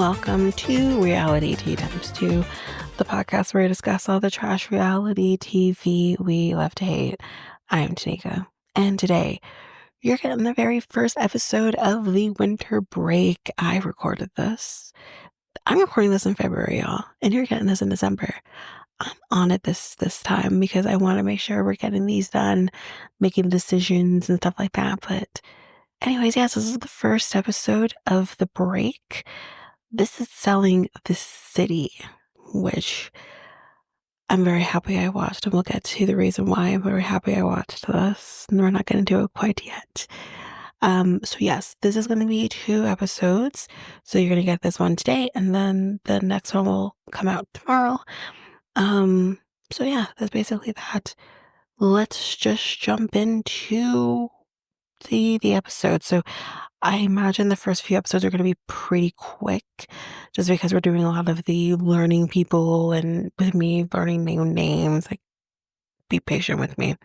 Welcome to Reality Tea Times 2, the podcast where we discuss all the trash reality TV we love to hate. I'm Tanika, and today you're getting the very first episode of the winter break. I'm recording this in February, y'all, and you're getting this in December. I'm on it this time because I want to make sure we're getting these done, making decisions and stuff like that. But anyways, yes, this is the first episode of the break. This is Selling the City, which I'm very happy I watched, and we'll get to the reason why I'm very happy I watched this, and we're not going to do it quite yet. So yes, this is going to be 2 episodes, so you're going to get this one today, and then the next one will come out tomorrow. So yeah, that's basically that. Let's just jump into the episode. So I imagine the first few episodes are going to be pretty quick just because we're doing a lot of the learning people and with me learning new names. Like, be patient with me.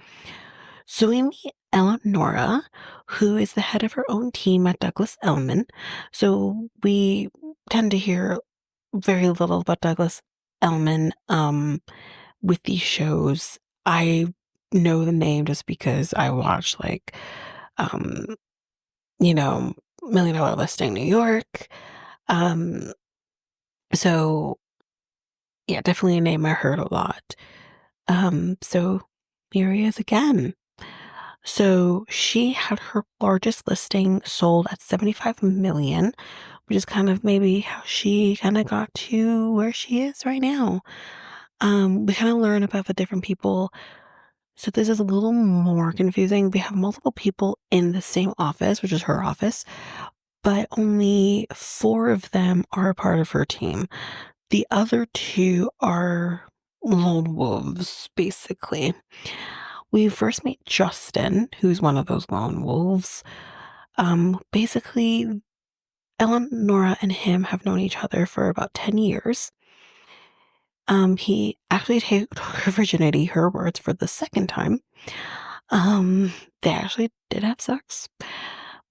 So we meet Eleonora, who is the head of her own team at Douglas Elliman. So we tend to hear very little about Douglas Elliman with these shows. I know the name just because I watch um you know, Million Dollar Listing New York. Um, so yeah, definitely a name I heard a lot. So here he is again. So she had her largest listing sold at 75 million, which is kind of maybe how she kind of got to where she is right now. We kind of learn about the different people. So this is a little more confusing. We have multiple people in the same office, which is her office, but only 4 of them are a part of her team. The other 2 are lone wolves, basically. We first meet Justin, who's one of those lone wolves. Basically, Eleonora and him have known each other for about 10 years. He actually took her virginity, her words, for the second time. They actually did have sex.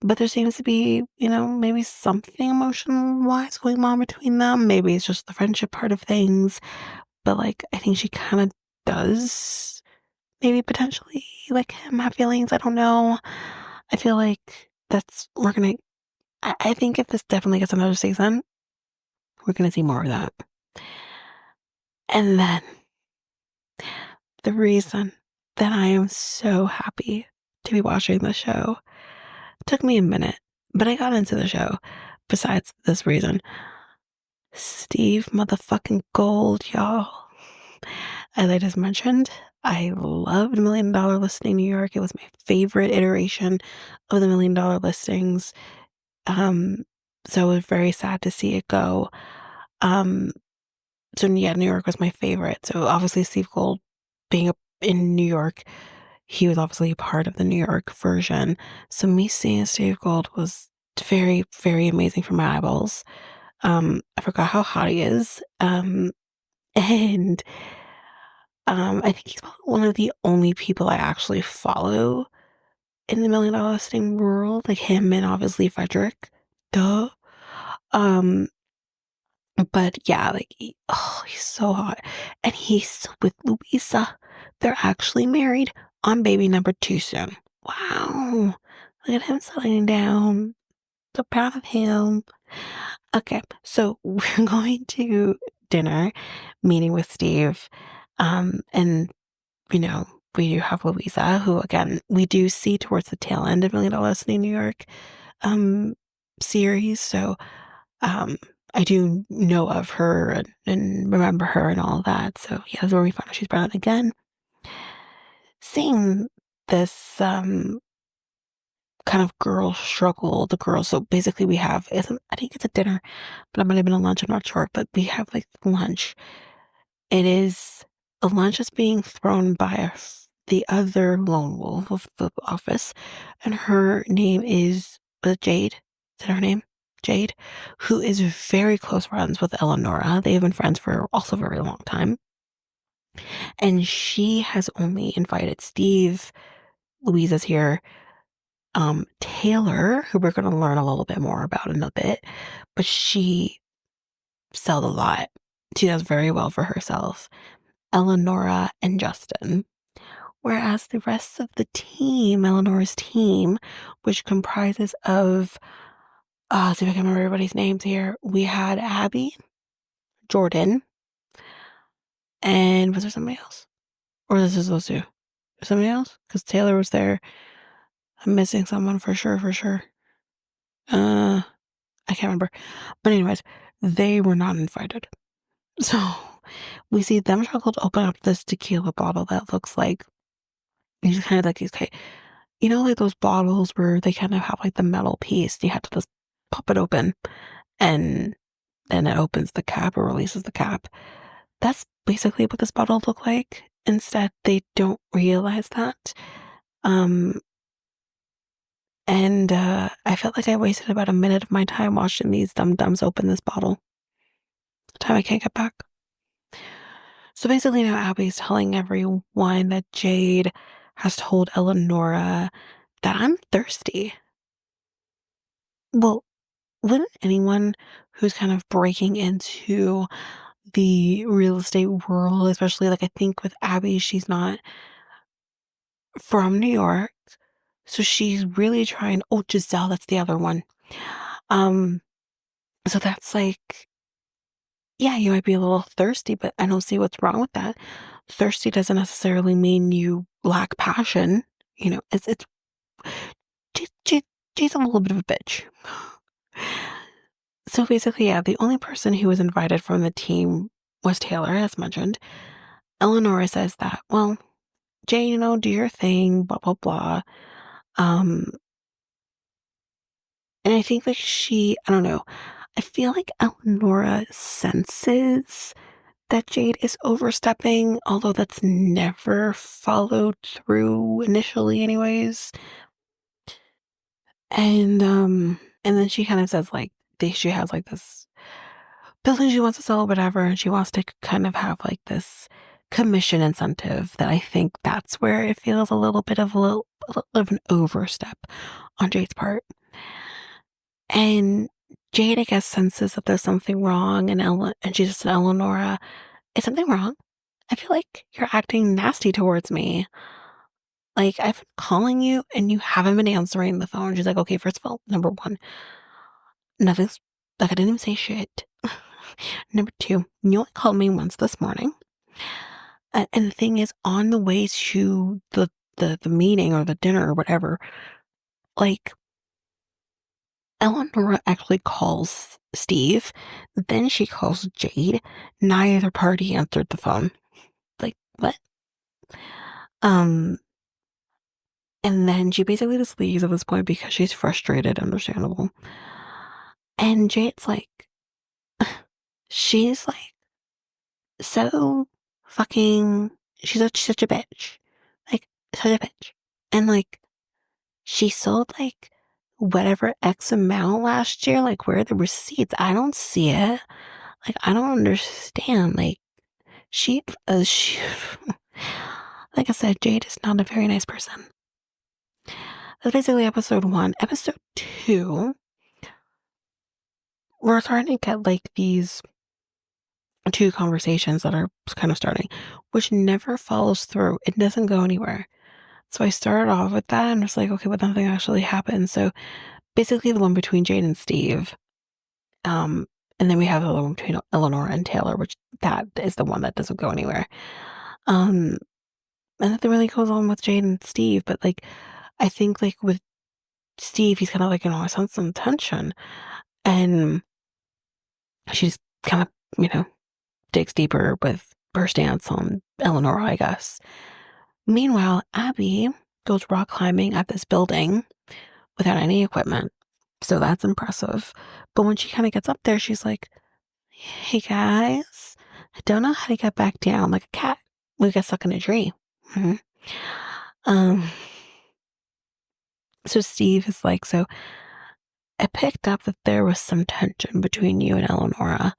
But there seems to be, maybe something emotion-wise going on between them. Maybe it's just the friendship part of things. But, I think she kind of does maybe potentially, him have feelings. I don't know. I feel like we're gonna, I think if this definitely gets another season, we're gonna see more of that. And then, the reason that I am so happy to be watching the show took me a minute, but I got into the show besides this reason. Steve motherfucking Gold, y'all. As I just mentioned, I loved Million Dollar Listing New York. It was my favorite iteration of the Million Dollar Listings. So I was very sad to see it go. So yeah, New York was my favorite. So obviously Steve Gold being in New York, he was obviously a part of the New York version. So me seeing Steve Gold was very, very amazing for my eyeballs. I forgot how hot he is. And I think he's probably one of the only people I actually follow in the Million Dollar Listing world, like him and obviously Frederick. Duh. Um, but yeah, he's so hot. And he's with Louisa. They're actually married on baby number 2 soon. Wow. Look at him settling down. So proud of him. Okay, so we're going to dinner, meeting with Steve. And we do have Louisa, who again we do see towards the tail end of Million Dollar Listing New York series. So I do know of her and remember her and all that. So yeah, that's where we find out she's pregnant again. Seeing this kind of girl struggle, the girls. So basically we have, I think it's a dinner, but it might have been a lunch, I'm not sure. But we have lunch. It is a lunch that's being thrown by the other lone wolf of the office, and her name is Jade. Is that her name? Jade, who is very close friends with Eleonora. They have been friends for also a very long time. And she has only invited Steve, Louisa's here, Taylor, who we're going to learn a little bit more about in a bit, but she sell the lot. She does very well for herself. Eleonora and Justin. Whereas the rest of the team, Eleanor's team, which comprises of, see if I can remember everybody's names here. We had Abby, Jordyn, and was there somebody else? Or this is those two? Somebody else? Because Taylor was there. I'm missing someone for sure, for sure. I can't remember. But anyways, they were not invited. So we see them struggle to open up this tequila bottle that looks like, he's kind of like, okay, you know, like those bottles where they kind of have like the metal piece. You have to just pop it open and then it opens the cap or releases the cap. That's basically what this bottle looked like. Instead, they don't realize that. And I felt like I wasted about a minute of my time watching these dum-dums open this bottle. Time I can't get back. So basically now Abby's telling everyone that Jade has told Eleonora that I'm thirsty. Well, wouldn't anyone who's kind of breaking into the real estate world, especially like I think with Abby, she's not from New York. So she's really trying, oh, Giselle, that's the other one. Um, so that's like, yeah, you might be a little thirsty, but I don't see what's wrong with that. Thirsty doesn't necessarily mean you lack passion. You know, it's she's a little bit of a bitch. So basically, yeah, the only person who was invited from the team was Taylor, as mentioned. Eleonora says that, well, Jane, you know, do your thing, blah blah blah. Um, and I think like I don't know. I feel like Eleonora senses that Jade is overstepping, although that's never followed through initially anyways. And then she kind of says like she has like this building she wants to sell or whatever, and she wants to kind of have like this commission incentive that I think that's where it feels a little of an overstep on Jade's part. And Jade, I guess, senses that there's something wrong, and she just said, Eleonora, is something wrong? I feel like you're acting nasty towards me. Like, I've been calling you and you haven't been answering the phone. She's like, okay, first of all, number one, nothing's, like, I didn't even say shit. Number two, you only called me once this morning. And the thing is, on the way to the meeting or the dinner or whatever, like, Eleanor actually calls Steve, then she calls Jade. Neither party answered the phone. Like, what? Um, and then she basically just leaves at this point because she's frustrated, understandable. And Jade's like, she's like, so fucking, such a bitch. Like, such a bitch. And like, she sold like whatever X amount last year. Like, where are the receipts? I don't see it. Like, I don't understand. Like, she, like I said, Jade is not a very nice person. That's basically episode 1. Episode 2, we're starting to get like these two conversations that are kind of starting, which never follows through. It doesn't go anywhere. So I started off with that and was like, okay, but nothing actually happened. So basically the one between Jade and Steve. And then we have the one between Eleanor and Taylor, which that is the one that doesn't go anywhere. And nothing really goes on with Jade and Steve, but like I think like with Steve, he's kind of like, you know, I sense some tension. And she's kind of, you know, digs deeper with her stance on Eleanor, I guess. Meanwhile, Abby goes rock climbing at this building without any equipment. So that's impressive. But when she kind of gets up there, she's like, hey guys, I don't know how to get back down like a cat. We got stuck in a tree. Mm-hmm. Um, so Steve is like, so I picked up that there was some tension between you and Eleonora.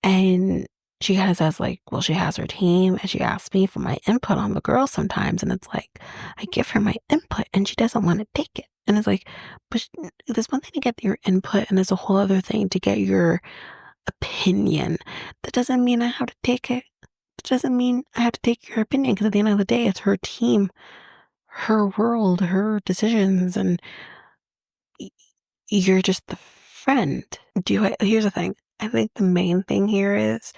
And she kind of says, like, well, she has her team and she asks me for my input on the girls sometimes. And it's like, I give her my input and she doesn't want to take it. And it's like, but there's one thing to get your input and there's a whole other thing to get your opinion. That doesn't mean I have to take it. It doesn't mean I have to take your opinion because at the end of the day, it's her team, her world, her decisions, and y- you're just the friend. Here's the thing. I think the main thing here is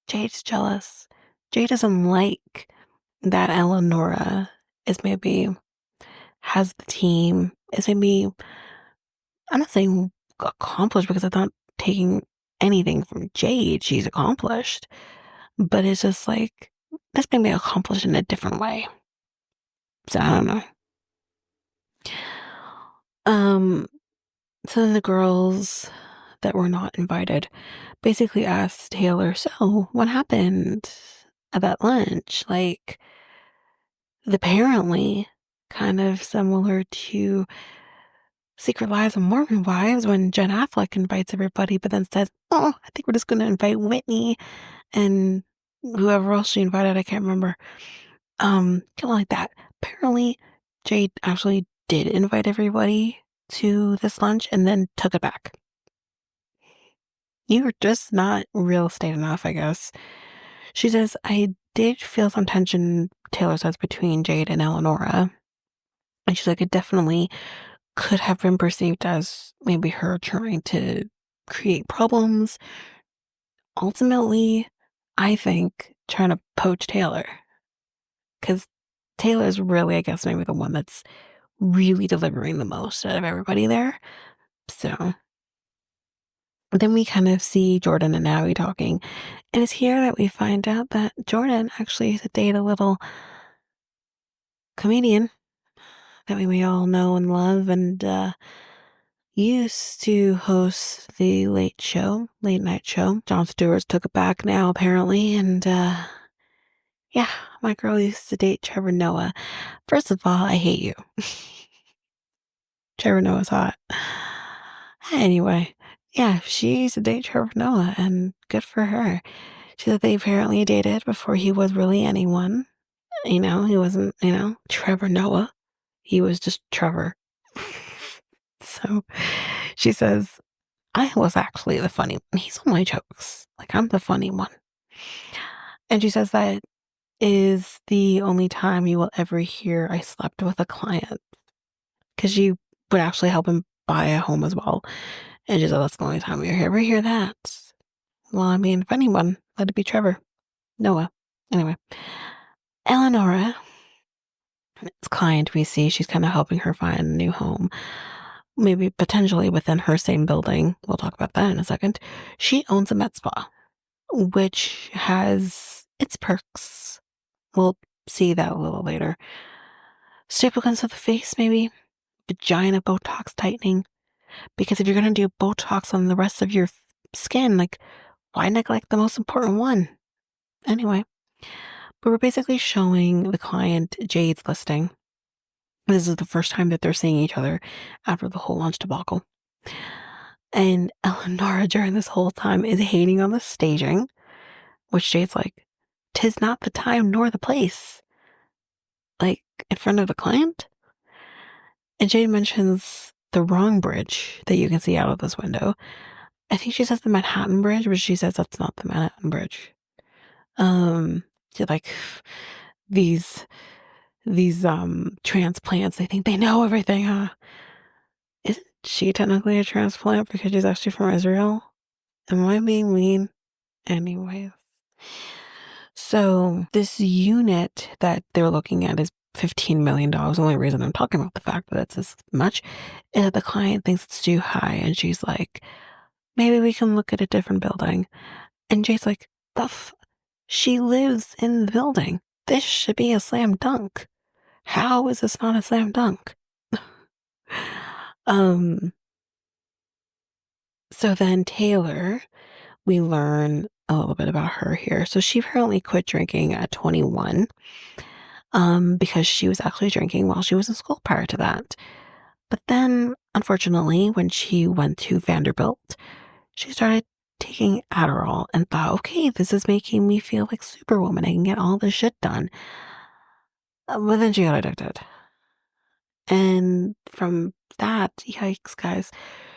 Jade's jealous. Jade doesn't like that Eleonora is maybe has the team, is maybe, I'm not saying accomplished because I'm not taking anything from Jade. She's accomplished. But it's just like, that's maybe accomplished in a different way. So I don't know. Um, so then the girls that were not invited basically asked Taylor, so what happened at that lunch? Like, apparently kind of similar to Secret Lives of Mormon Wives when Jen Affleck invites everybody, but then says, oh, I think we're just going to invite Whitney and whoever else she invited, I can't remember. Kind of like that. Apparently, Jade actually did invite everybody to this lunch and then took it back. You're just not real estate enough, I guess. She says, I did feel some tension, Taylor says, between Jade and Eleonora. And she's like, it definitely could have been perceived as maybe her trying to create problems. Ultimately, I think trying to poach Taylor. Because Taylor's really, I guess, maybe the one that's really delivering the most out of everybody there. So then we kind of see Jordyn and Abby talking. And it's here that we find out that Jordyn actually used to date a little comedian that we may all know and love and used to host the late night show. Jon Stewart's took it back now, apparently. And yeah, my girl used to date Trevor Noah. First of all, I hate you. Trevor Noah's hot. Anyway, yeah, she used to date Trevor Noah, and good for her. She said they apparently dated before he was really anyone. He wasn't, Trevor Noah. He was just Trevor. So she says, I was actually the funny one. He's on my jokes. Like, I'm the funny one. And she says that is the only time you will ever hear I slept with a client. Because she would actually help him buy a home as well. And she said, that's the only time you ever hear that. Well, I mean, if anyone, let it be Trevor. Noah. Anyway. Eleonora, this client we see, she's kind of helping her find a new home. Maybe potentially within her same building. We'll talk about that in a second. She owns a med spa, which has its perks. We'll see that a little later. Staple guns of the face, maybe. Vagina Botox tightening. Because if you're going to do Botox on the rest of your skin, like, why neglect the most important one? Anyway, but we're basically showing the client Jade's listing. This is the first time that they're seeing each other after the whole lunch debacle. And Eleonora during this whole time is hating on the staging, which Jade's like, "'Tis not the time nor the place." Like, in front of the client? And Jade mentions the wrong bridge that you can see out of this window. I think she says the Manhattan Bridge, but she says that's not the Manhattan Bridge. Like these transplants, they think they know everything, huh? Isn't she technically a transplant because she's actually from Israel? Am I being mean? Anyways. So this unit that they're looking at is $15 million. The only reason I'm talking about the fact that it's this much is that the client thinks it's too high. And she's like, maybe we can look at a different building. And Jay's like, she lives in the building. This should be a slam dunk. How is this not a slam dunk? um, so then Taylor, we learn a little bit about her here. So she apparently quit drinking at 21, because she was actually drinking while she was in school prior to that. But then, unfortunately, when she went to Vanderbilt, she started taking Adderall and thought, okay, this is making me feel like Superwoman. I can get all this shit done. But then she got addicted. And from that, yikes, guys,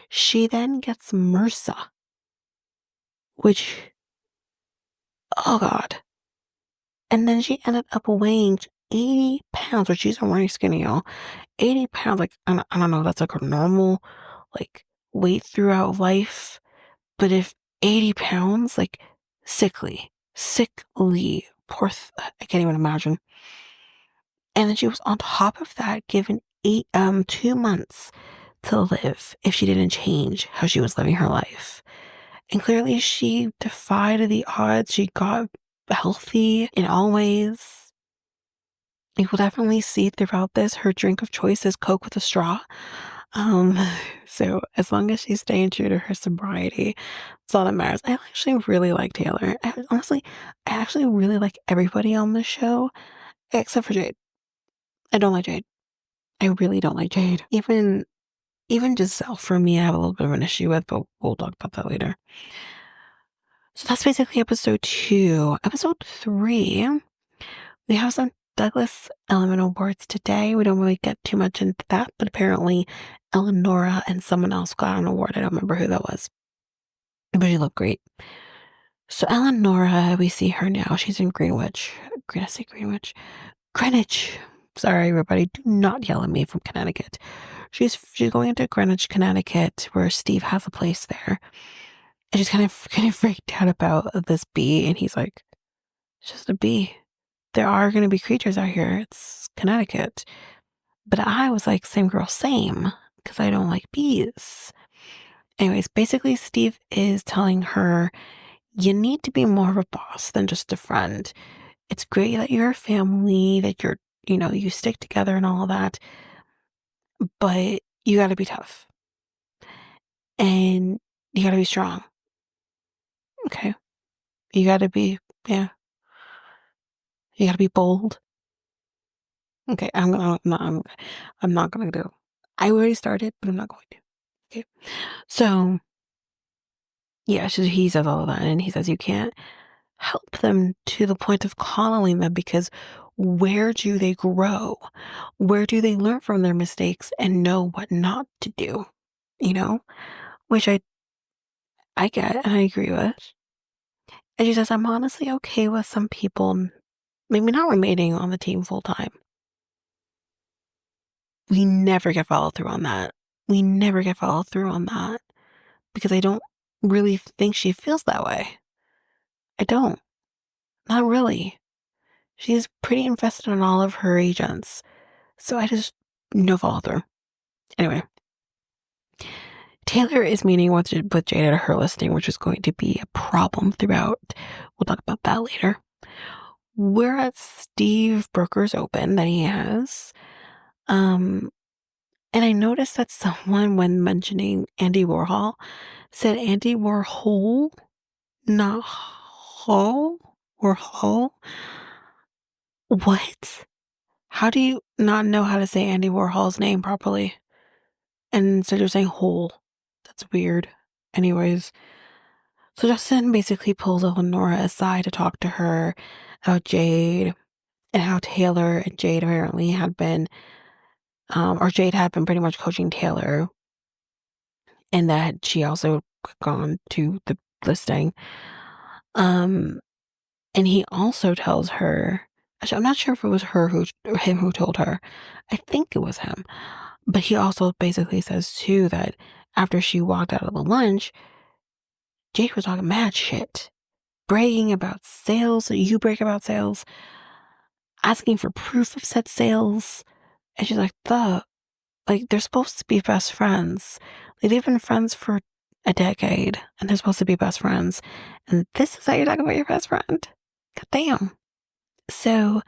she then gets MRSA, which, oh God. And then she ended up weighing 80 pounds, which she's already skinny, y'all. 80 pounds, like, I don't know, that's like a normal, like, weight throughout life. But if 80 pounds, like, sickly, I can't even imagine. And then she was on top of that given 2 months to live if she didn't change how she was living her life. And clearly she defied the odds. She got healthy in all ways. You will definitely see throughout this her drink of choice is Coke with a straw. Um, so as long as she's staying true to her sobriety, that's all that matters. I actually really like Taylor. I actually really like everybody on the show except for Jade. I don't like Jade. I really don't like Jade. Even Giselle for me, I have a little bit of an issue with, but we'll talk about that later. So that's basically episode 2. Episode 3, we have some Douglas Element Awards today. We don't really get too much into that, but apparently Eleonora and someone else got an award. I don't remember who that was, but she looked great. So Eleonora, we see her now. She's in Greenwich. I say Greenwich? Greenwich. Sorry, everybody. Do not yell at me from Connecticut. She's going into Greenwich, Connecticut, where Steve has a place there. And she's kind of freaked out about this bee. And he's like, it's just a bee. There are going to be creatures out here. It's Connecticut. But I was like, same girl, same. Because I don't like bees. Anyways, basically, Steve is telling her, you need to be more of a boss than just a friend. It's great that you're a family, that you stick together and all that. But you got to be tough. And you got to be strong. Okay. You got to be, yeah. You got to be bold. Okay. I'm not going to do. I already started, but I'm not going to. Okay. So, yeah, he says all of that. And he says you can't help them to the point of coddling them because where do they grow? Where do they learn from their mistakes and know what not to do? Which I get and I agree with. And she says, I'm honestly okay with some people maybe not remaining on the team full time. We never get follow through on that. We never get follow through on that because I don't really think she feels that way. I don't. Not really. She's pretty invested in all of her agents. So I just, no follow through. Anyway, Taylor is meeting with Jade at her listing, which is going to be a problem throughout. We'll talk about that later. We're at Steve Brooker's open that he has. And I noticed that someone, when mentioning Andy Warhol, said Andy Warhol, not Hall or Hall. What? How do you not know how to say Andy Warhol's name properly? And instead you're saying Hole. That's weird. Anyways, so Justin basically pulls Eleonora aside to talk to her about Jade and how Taylor and Jade apparently had been, or Jade had been pretty much coaching Taylor, and that she also gone to the listing. And he also tells her, actually, I'm not sure if it was him who told her. I think it was him. But he also basically says too that after she walked out of the lunch, Jade was talking mad shit, bragging about sales. You brag about sales, asking for proof of said sales. And she's like, they're supposed to be best friends. Like, they've been friends for a decade and they're supposed to be best friends. And this is how you're talking about your best friend? God damn. So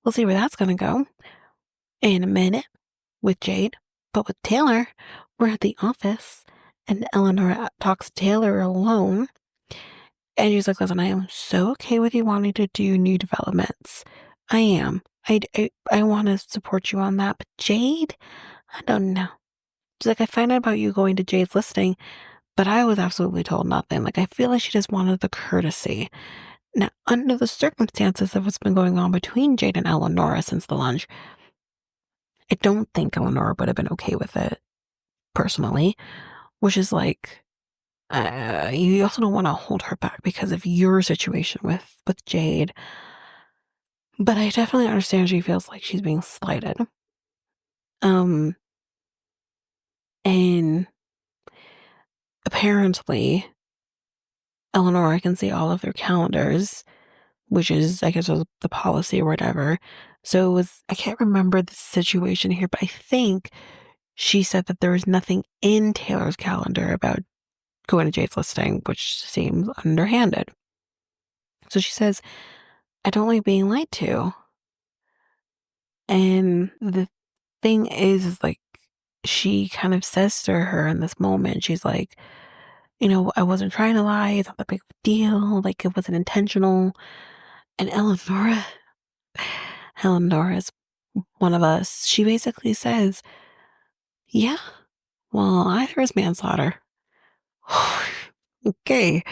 we'll see where that's going to go in a minute with Jade. But with Taylor, we're at the office and Eleanor talks to Taylor alone. And she's like, listen, I am so okay with you wanting to do new developments. I am. I want to support you on that. But Jade, I don't know. She's like, I find out about you going to Jade's listing, but I was absolutely told nothing. Like, I feel like she just wanted the courtesy. Now, under the circumstances of what's been going on between Jade and Eleonora since the lunch, I don't think Eleonora would have been okay with it, personally, which is like, you also don't want to hold her back because of your situation with Jade. But I definitely understand she feels like she's being slighted. Um, and apparently, Eleanor can see all of their calendars, which is, I guess, was the policy or whatever. So it was, I can't remember the situation here, but I think she said that there was nothing in Taylor's calendar about going to Jade's listing, which seems underhanded. So she says, I don't like being lied to. And the thing is like, she kind of says to her in this moment, she's like, I wasn't trying to lie. It's not a big deal. Like, it wasn't intentional. And Eleanor's one of us. She basically says, yeah, well, either is manslaughter. Okay.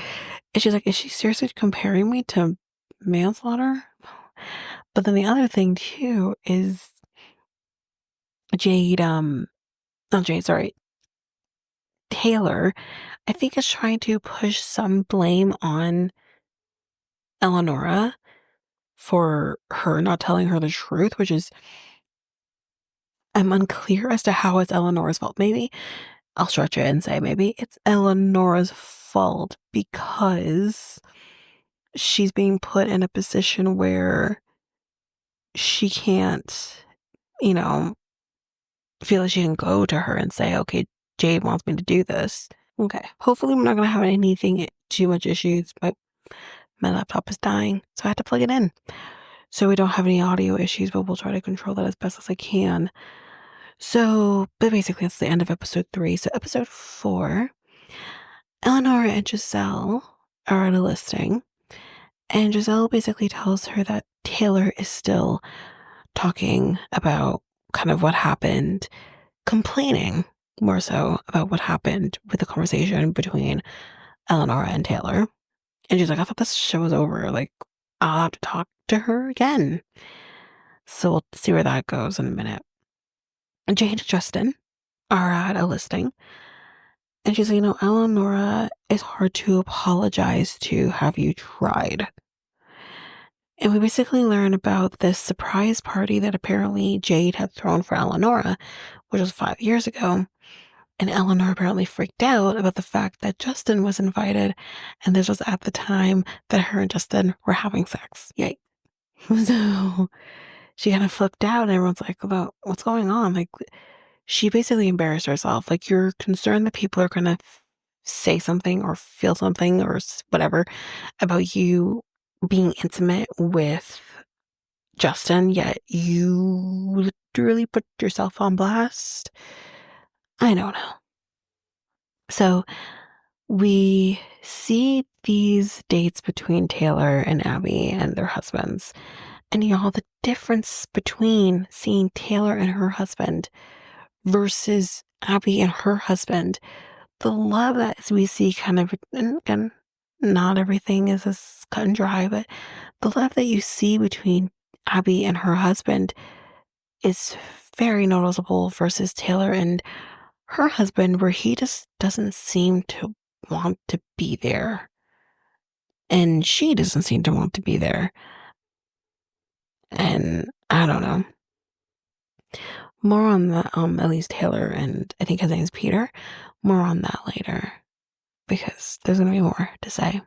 And she's like, is she seriously comparing me to manslaughter? But then the other thing too is Jade, not Jade, sorry, Taylor, I think is trying to push some blame on Eleonora for her not telling her the truth, which is, I'm unclear as to how it's Eleanor's fault. Maybe I'll stretch it and say maybe it's Eleonora's fault because she's being put in a position where she can't, you know, feel like she can go to her and say, okay, Jade wants me to do this. Okay. Hopefully, we're not going to have anything too much issues, but my laptop is dying, so I had to plug it in. So we don't have any audio issues, but we'll try to control that as best as I can. So, but basically, that's the end of episode 3. So, episode 4, Eleanor and Giselle are at a listing, and Giselle basically tells her that Taylor is still talking about kind of what happened, complaining more so about what happened with the conversation between Eleanor and Taylor. And she's like, I thought this show was over. Like, I'll have to talk to her again. So we'll see where that goes in a minute. Jade and Justin are at a listing. And she's like, Eleonora, it's hard to apologize to. Have you tried? And we basically learn about this surprise party that apparently Jade had thrown for Eleonora, which was 5 years ago. And Eleanor apparently freaked out about the fact that Justin was invited. And this was at the time that her and Justin were having sex. Yay. So she kind of flipped out and everyone's like, about what's going on? Like, she basically embarrassed herself. Like, you're concerned that people are going to say something or feel something or whatever about you being intimate with Justin, yet you literally put yourself on blast. I don't know. So we see these dates between Taylor and Abby and their husbands. And the difference between seeing Taylor and her husband versus Abby and her husband, the love that we see kind of, and again, not everything is as cut and dry, but the love that you see between Abby and her husband is very noticeable versus Taylor and her husband, where he just doesn't seem to want to be there. And she doesn't seem to want to be there. And I don't know. More on that, at least Taylor and I think his name's Peter. More on that later because there's gonna be more to say.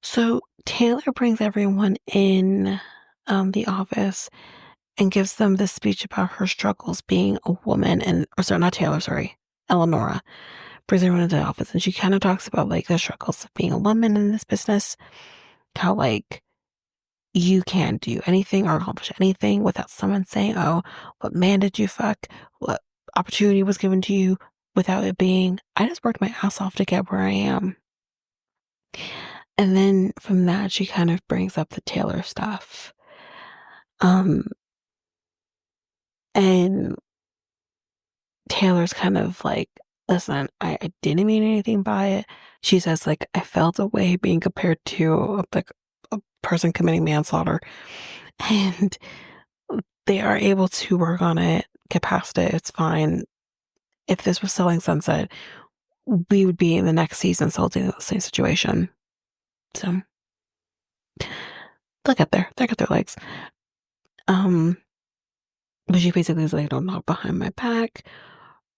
So Taylor brings everyone in the office and gives them this speech about her struggles being a woman or sorry, not Taylor, sorry, Eleonora brings everyone into the office and she kind of talks about like the struggles of being a woman in this business, how like you can't do anything or accomplish anything without someone saying, oh, what man did you fuck? What opportunity was given to you without it being, I just worked my ass off to get where I am. And then from that, she kind of brings up the Taylor stuff. And Taylor's kind of like, listen, I didn't mean anything by it. She says, like, I felt a way being compared to like a person committing manslaughter. And they are able to work on it, get past it. It's fine. If this was Selling Sunset, we would be in the next season still doing the same situation. So they'll get there. They'll get their legs. But she basically is like, don't knock behind my back,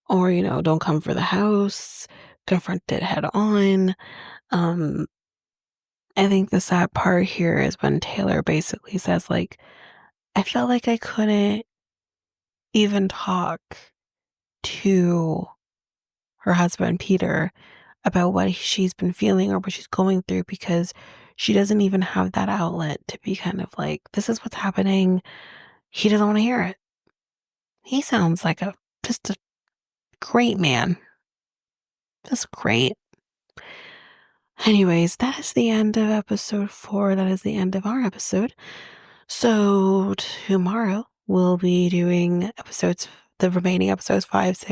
or, don't come for the house, confront it head on. Um, I think the sad part here is when Taylor basically says, like, I felt like I couldn't even talk to her husband, Peter, about what she's been feeling or what she's going through because she doesn't even have that outlet to be kind of like, this is what's happening. He doesn't want to hear it. He sounds like just a great man. Just great. Anyways, that is the end of episode 4. That is the end of our episode. So tomorrow we'll be doing the remaining episodes 5,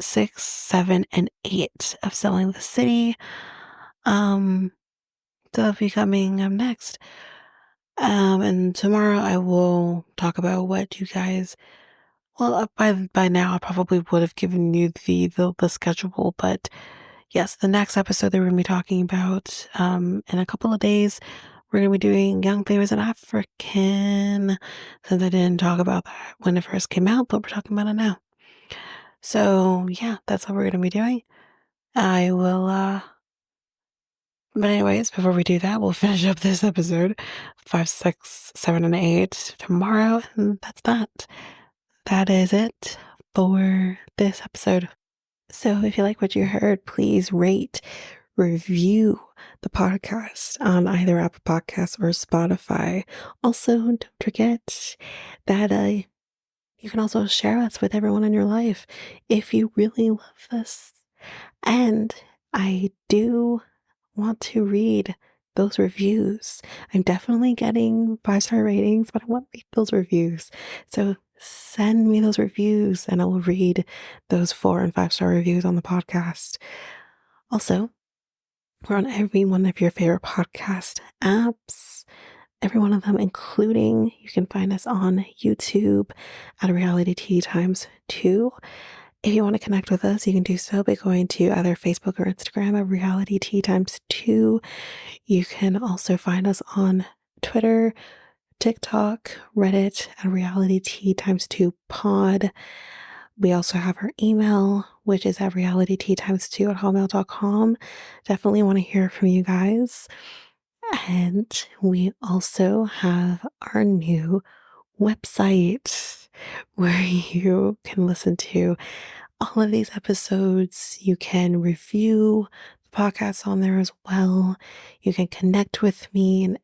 6, 7, and 8 of Selling the City. They'll be coming up next. And tomorrow I will talk about what you guys. Well, by now I probably would have given you the schedule, but yes, the next episode that we're going to be talking about in a couple of days, we're going to be doing Young, Famous, and African, since I didn't talk about that when it first came out, but we're talking about it now. So yeah, that's what we're going to be doing. I will, but anyways, before we do that, we'll finish up this episode 5, 6, 7, and 8 tomorrow, and that's that. That is it for this episode. So if you like what you heard, please rate, review the podcast on either Apple Podcasts or Spotify. Also, don't forget that you can also share us with everyone in your life if you really love this. And I do want to read those reviews. I'm definitely getting 5-star ratings, but I want to read those reviews. So send me those reviews and I will read those 4 and 5-star reviews on the podcast. Also, we're on every one of your favorite podcast apps, every one of them, including you can find us on YouTube at Reality Tea Times 2. If you want to connect with us, you can do so by going to either Facebook or Instagram at Reality Tea Times 2. You can also find us on Twitter, TikTok, Reddit at Reality Tea Times 2 pod. We also have our email, which is at realityteatimes2 at hotmail.com. Definitely want to hear from you guys. And we also have our new website where you can listen to all of these episodes. You can review the podcast on there as well. You can connect with me in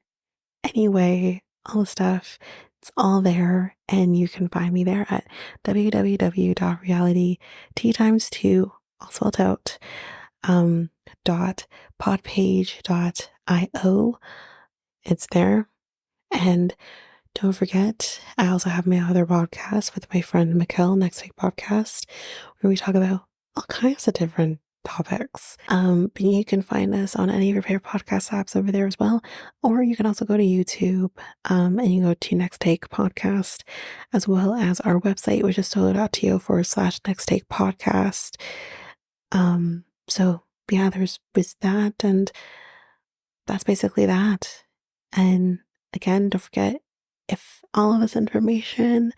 any way, all the stuff. It's all there, and you can find me there at www.realityteatimes2, all spelled out, .podpage.io. It's there. And don't forget, I also have my other podcast with my friend Mikkel, Next Take Podcast, where we talk about all kinds of different topics. But you can find us on any of your favorite podcast apps over there as well. Or you can also go to YouTube and you go to Next Take Podcast, as well as our website, which is solo.to/Next Take Podcast. So yeah, there's that, and that's basically that. And again, don't forget, if all of this information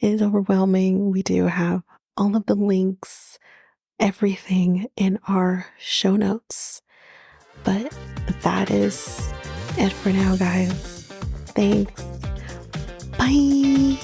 is overwhelming, we do have all of the links, everything in our show notes. But that is it for now, guys. Thanks. Bye.